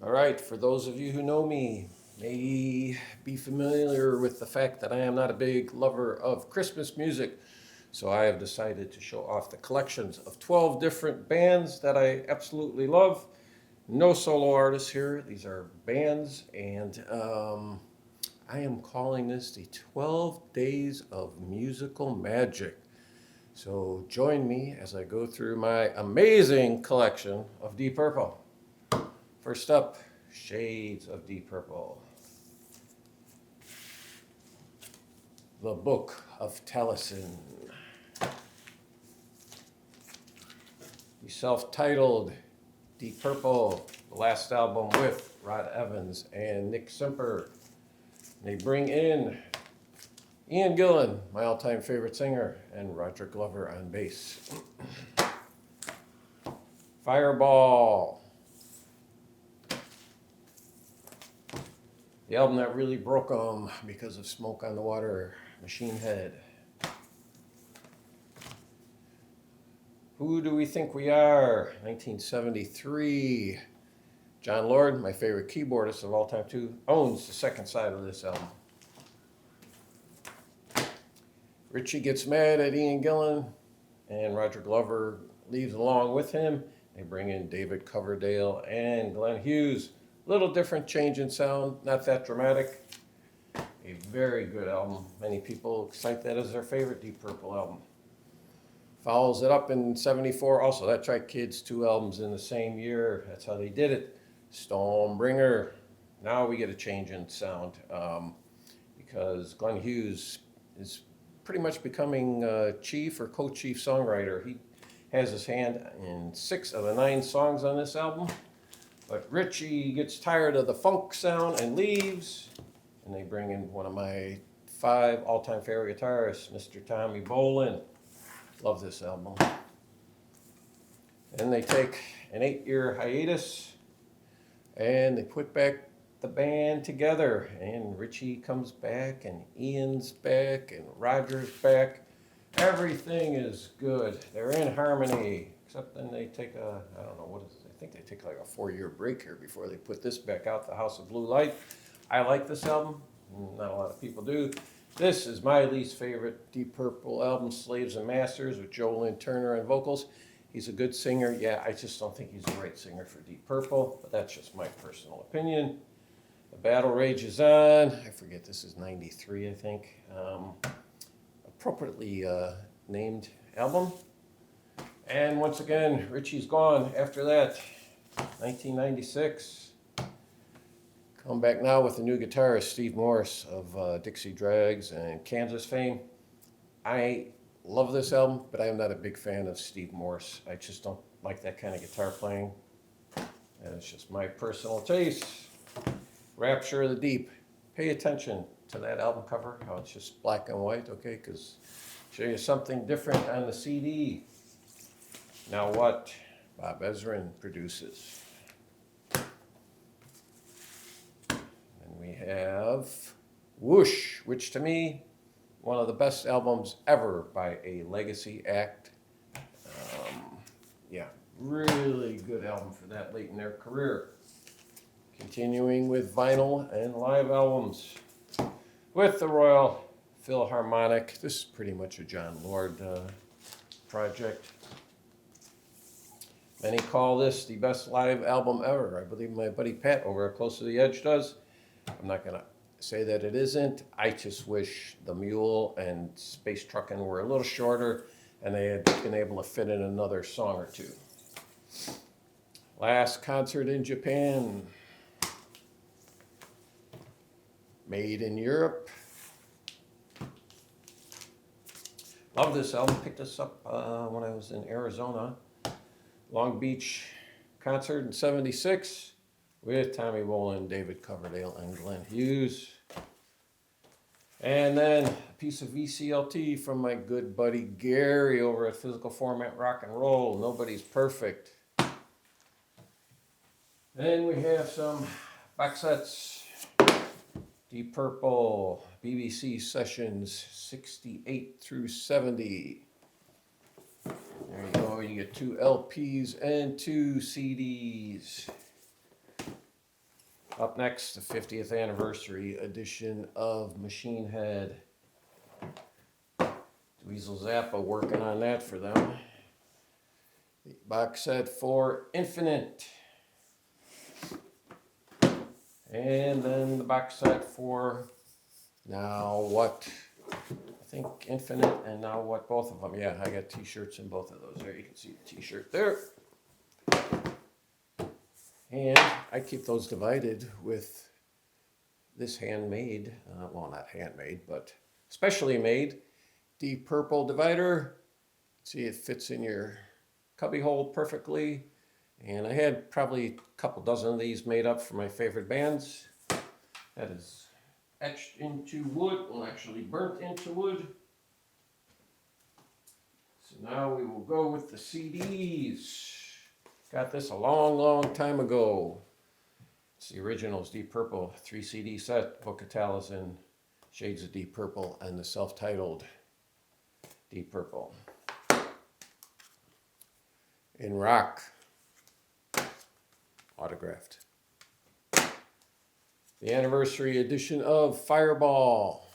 All right, for those of you who know me, may be familiar with the fact that I am not a big lover of Christmas music. So I have decided to show off the collections of 12 different bands that I absolutely love. No solo artists here, these are bands, and I am calling this the 12 Days of Musical Magic. So join me as I go through my amazing collection of Deep Purple. First up, Shades of Deep Purple. The Book of Taliesin. The self-titled Deep Purple, the last album with Rod Evans and Nick Simper. They bring in Ian Gillan, my all-time favorite singer, and Roger Glover on bass. Fireball. The album that really broke them because of Smoke on the Water, Machine Head. Who Do We Think We Are? 1973. John Lord, my favorite keyboardist of all time too, owns the second side of this album. Richie gets mad at Ian Gillan, and Roger Glover leaves along with him. They bring in David Coverdale and Glenn Hughes. Little different change in sound, not that dramatic. A very good album. Many people cite that as their favorite Deep Purple album. Follows it up in 74 also. That tried Kids, 2 albums in the same year. That's how they did it. Stormbringer. Now we get a change in sound because Glenn Hughes is pretty much becoming chief or co-chief songwriter. He has his hand in 6 of the 9 songs on this album. But Richie gets tired of the funk sound and leaves, and they bring in one of my 5 all-time favorite guitarists, Mr. Tommy Bolin. Love this album. Then they take an 8-year hiatus, and they put back the band together, and Richie comes back, and Ian's back, and Roger's back. Everything is good. They're in harmony, except then they take I don't know, what is it? I think they take like a 4-year break here before they put this back out, The House of Blue Light. I like this album. Not a lot of people do. This is my least favorite Deep Purple album, Slaves and Masters, with Joe Lynn Turner on vocals. He's a good singer. Yeah, I just don't think he's the right singer for Deep Purple, but that's just my personal opinion. The Battle Rages On. I forget, this is 93, I think. Appropriately named album. And once again, Richie's gone after that. 1996. Come back now with a new guitarist, Steve Morse of Dixie Dregs and Kansas fame. I love this album, but I am not a big fan of Steve Morse. I just don't like that kind of guitar playing. And it's just my personal taste. Rapture of the Deep. Pay attention to that album cover, how it's just black and white, okay? Because show you something different on the CD. Now what Bob Ezrin produces. And we have Whoosh, which to me, one of the best albums ever by a legacy act. Yeah, really good album for that late in their career. Continuing with vinyl and live albums. With the Royal Philharmonic. This is pretty much a John Lord project. Many call this the best live album ever. I believe my buddy Pat over at Close to the Edge does. I'm not going to say that it isn't. I just wish the Mule and Space Truckin' were a little shorter and they had been able to fit in another song or two. Last Concert in Japan. Made in Europe. Love this album. Picked this up when I was in Arizona. Long Beach concert in 76 with Tommy Bolin, David Coverdale, and Glenn Hughes. And then a piece of VCLT from my good buddy Gary over at Physical Format Rock and Roll. Nobody's Perfect. Then we have some box sets. Deep Purple, BBC Sessions 68 through 70. There you go, you get 2 LPs and 2 CDs. Up next, the 50th anniversary edition of Machine Head. Dweezil Zappa working on that for them. The box set for Infinite. And then the box set for Now What. I think Infinite and Now What, both of them. Yeah, I got t-shirts in both of those. There, you can see the t-shirt there. And I keep those divided with this handmade, well, not handmade, but specially made Deep Purple divider. See, it fits in your cubby hole perfectly. And I had probably a couple dozen of these made up for my favorite bands. That is etched into wood, well, actually burnt into wood. So now we will go with the CDs. Got this a long, long time ago. It's the originals, Deep Purple, 3 CD set, Book of Talisman, Shades of Deep Purple, and the self-titled Deep Purple. In rock, autographed. The anniversary edition of Fireball.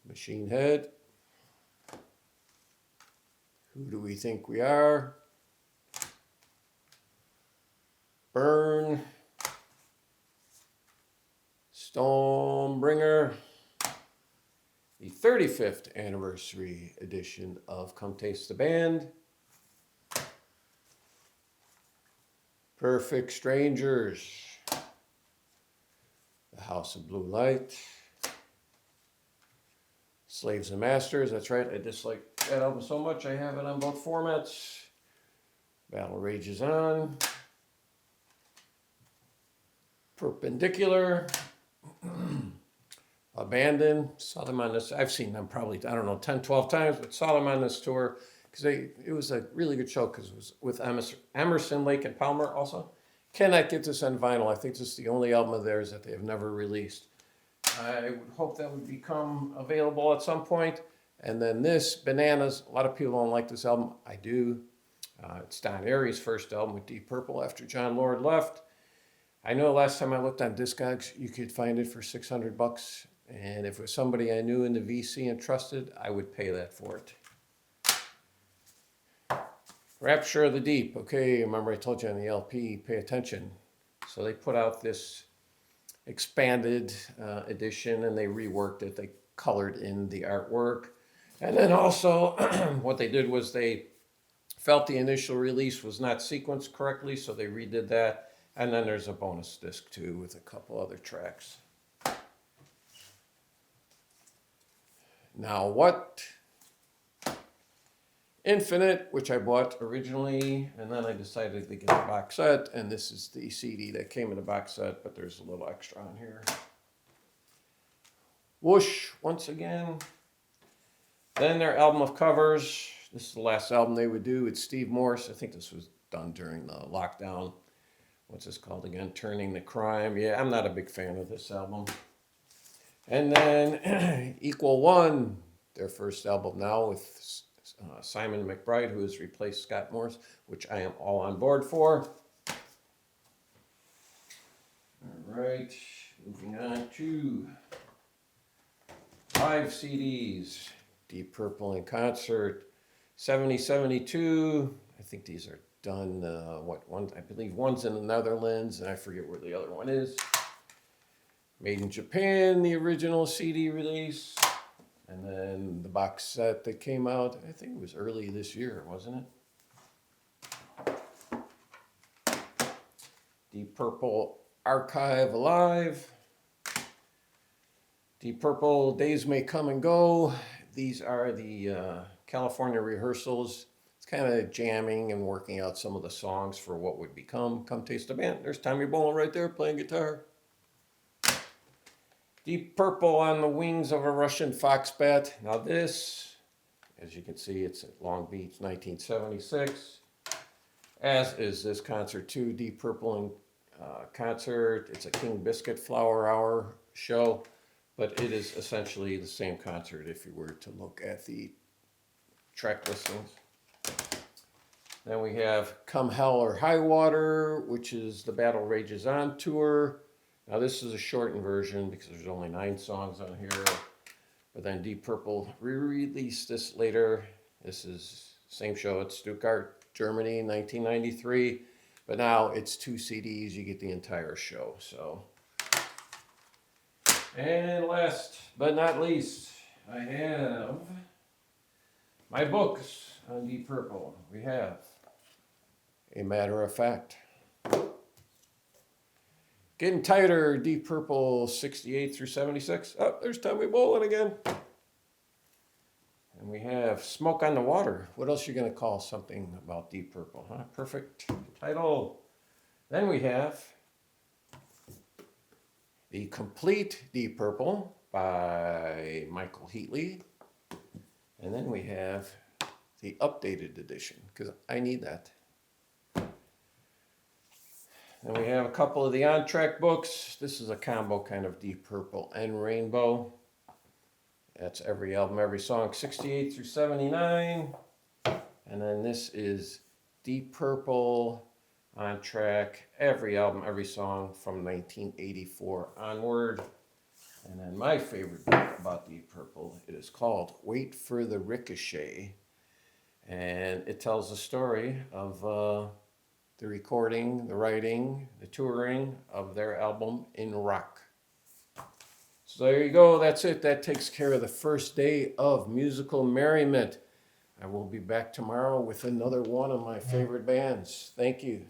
Machine Head. Who do we think we are? Burn. Stormbringer. The 35th anniversary edition of Come Taste the Band. Perfect Strangers. The House of Blue Light. Slaves and Masters, that's right, I dislike that album so much I have it on both formats. Battle Rages On. Perpendicular. Abandon. Saw them on this, I've seen them probably, I don't know, 10, 12 times, but saw them on this tour because it was a really good show because it was with Emerson, Lake, and Palmer also. Cannot get this on vinyl. I think this is the only album of theirs that they have never released. I would hope that would become available at some point. And then this, Bananas. A lot of people don't like this album. I do. It's Don Airey's first album with Deep Purple after John Lord left. I know last time I looked on Discogs, you could find it for $600. And if it was somebody I knew in the VC and trusted, I would pay that for it. Rapture of the Deep. Okay, remember I told you on the LP, pay attention. So they put out this expanded edition and they reworked it. They colored in the artwork. And then also what they did was they felt the initial release was not sequenced correctly, so they redid that. And then there's a bonus disc too with a couple other tracks. Now What? Infinite, which I bought originally, and then I decided to get the box set, and this is the CD that came in the box set, but there's a little extra on here. Whoosh, once again. Then their album of covers. This is the last album they would do. It's Steve Morse. I think this was done during the lockdown. What's this called again? Turning the Crime. Yeah, I'm not a big fan of this album. And then Equal One, their first album now with Simon McBride, who has replaced Scott Morse, which I am all on board for. All right, moving on to live CDs. Deep Purple in concert, 70-72. I think these are done, I believe one's in the Netherlands, and I forget where the other one is. Made in Japan, the original CD release. And then the box set that came out, I think it was early this year, wasn't it? Deep Purple Archive Alive. Deep Purple Days May Come and Go. These are the California rehearsals. It's kind of jamming and working out some of the songs for what would become Come Taste the Band. There's Tommy Bolin right there playing guitar. Deep Purple on the Wings of a Russian Foxbat. Now this, as you can see, it's at Long Beach, 1976. As is this concert too, Deep Purple in concert. It's a King Biscuit Flower Hour show, but it is essentially the same concert if you were to look at the track listings. Then we have Come Hell or High Water, which is the Battle Rages On tour. Now this is a shortened version because there's only 9 songs on here. But then Deep Purple re-released this later. This is same show at Stuttgart, Germany, 1993. But now it's 2 CDs. You get the entire show. So, and last but not least, I have my books on Deep Purple. We have A Matter of Fact, Getting Tighter, Deep Purple 68 through 76. Oh, there's Tommy Bolin again. And we have Smoke on the Water. What else are you going to call something about Deep Purple, huh? Perfect title. Then we have The Complete Deep Purple by Michael Heatley. And then we have the updated edition, because I need that. And we have a couple of the on-track books. This is a combo kind of Deep Purple and Rainbow. That's every album, every song, 68 through 79. And then this is Deep Purple on-track, every album, every song from 1984 onward. And then my favorite book about Deep Purple, it is called Wait for the Ricochet. And it tells the story of the recording, the writing, the touring of their album In Rock. So there you go. That's it. That takes care of the first day of Musical Merriment. I will be back tomorrow with another one of my favorite bands. Thank you.